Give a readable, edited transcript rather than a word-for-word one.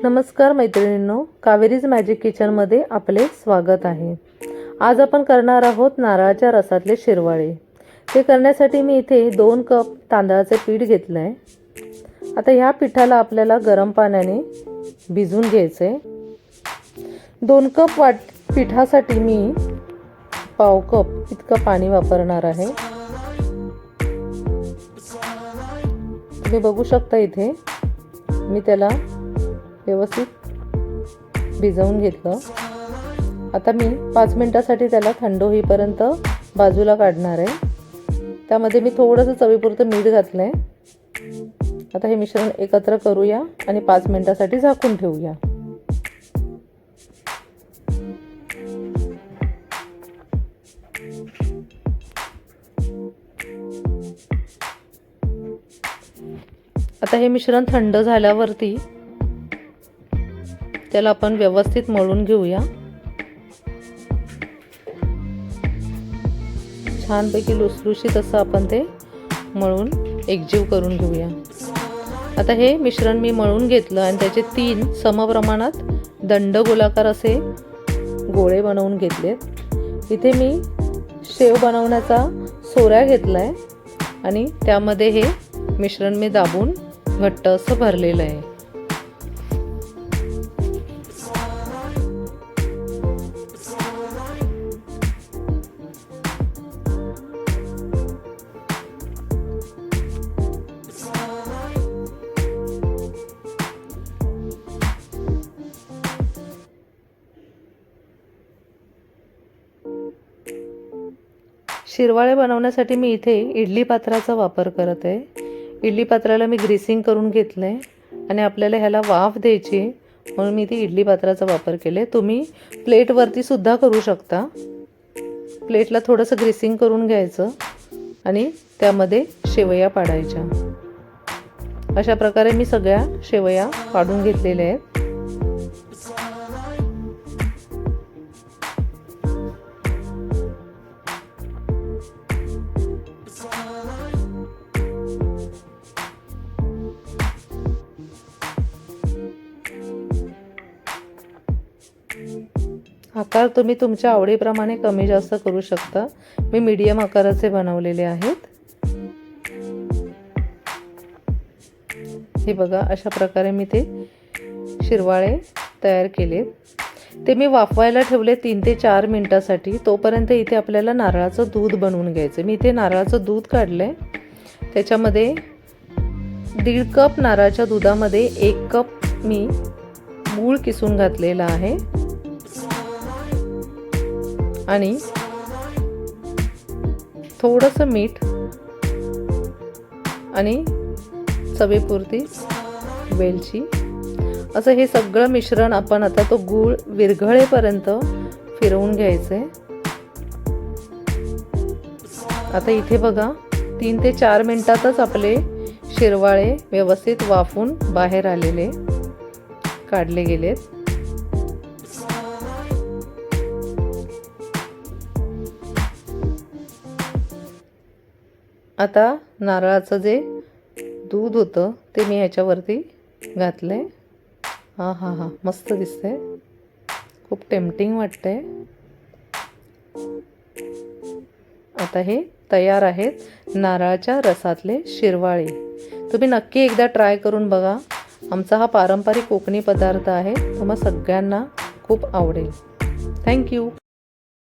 नमस्कार मैत्रिणींनो, कावेरीज मॅजिक किचनमध्ये आपले स्वागत आहे। आज आपण करणार आहोत नारळाच्या रसातले शिरवाळे। ते करण्यासाठी मी इथे 2 कप तांदळाचे पीठ घेतले आहे। आता ह्या पिठाला आपल्याला गरम पाण्याने भिजवून घ्यायचे आहे। 2 कप पिठासाठी मी पाव कप इतकं पाणी वापरणार आहे। तुम्ही बघू शकता इथे मी त्याला व्यवस्थित भिजवून घेतलं। आता मी 5 मिनिटांसाठी त्याला थंड होईपर्यंत बाजूला काढणार आहे। त्यामध्ये मी थोडंसं चवीपुरतं मीठ घातलंय। आता हे मिश्रण एकत्र करूया आणि 5 मिनिटांसाठी झाकून ठेवूया। आता हे मिश्रण थंड झाल्यावरती त्याला आपण व्यवस्थित मळून घेऊया। छानपैकी लुसलुशीत असं आपण ते मळून एकजीव करून घेऊया। आता हे मिश्रण मी मळून घेतलं आणि त्याचे 3 समप्रमाणात दंडगोलाकार असे गोळे बनवून घेतलेत। इथे मी शेव बनवण्याचा सोऱ्या घेतलाय आणि त्यामध्ये हे मिश्रण मी दाबून घट्ट असं भरलेलं आहे। शिरवाळे बनवण्यासाठी मी इथे इडली पात्राचा वापर करत आहे। इडली पात्राला मी ग्रीसिंग करून घेतलंय आणि आपल्याला ह्याला वाफ द्यायची म्हणून मी इथे इडली पात्राचा वापर केले। तुम्ही प्लेटवरती सुद्धा करू शकता। प्लेटला थोडंसं ग्रीसिंग करून घ्यायचं आणि त्यामध्ये शेवया पाडायच्या। अशा प्रकारे मी सगळ्या शेवया पाडून घेतलेल्या आहेत। आकार तुम्ही तुमच्या आवडीप्रमाणे कमी जास्त करू शकता। मी मीडियम आकाराचे बनवलेले आहेत। हे बघा, अशा प्रकारे मी ते शिरवाळे तयार केले। ते मी वाफवायला ठेवले 3 ते 4 मिनिटांसाठी। तोपर्यंत इथे आपल्याला नारळाचं दूध बनवून घ्यायचं। मी इथे नारळाचं दूध काढलंय। त्याच्यामध्ये 1.5 कप नारळाच्या दुधामध्ये 1 कप मी गूळ किसून घातलेला आहे आणि थोडंसं मीठ आणि चवीपुरती वेलची असं हे सगळं मिश्रण आपण आता तो गूळ विरघळेपर्यंत फिरवून घ्यायचंय। आता इथे बघा 3 ते 4 मिनिटातच आपले शिरवाळे व्यवस्थित वाफून बाहेर आलेले काढले गेलेत। आता नारळाचं जे दूध होतं ते मी ह्याच्यावरती घातलंय। हा मस्त दिसतंय, खूप टेम्पटिंग वाटतंय। आता हे तयार आहेत नारळाच्या रसातले शिरवाळे। तुम्ही नक्की एकदा ट्राय करून बघा। आमचा हा पारंपरिक कोकणी पदार्थ आहे, तुम्हा सगळ्यांना खूप आवडेल। थँक्यू।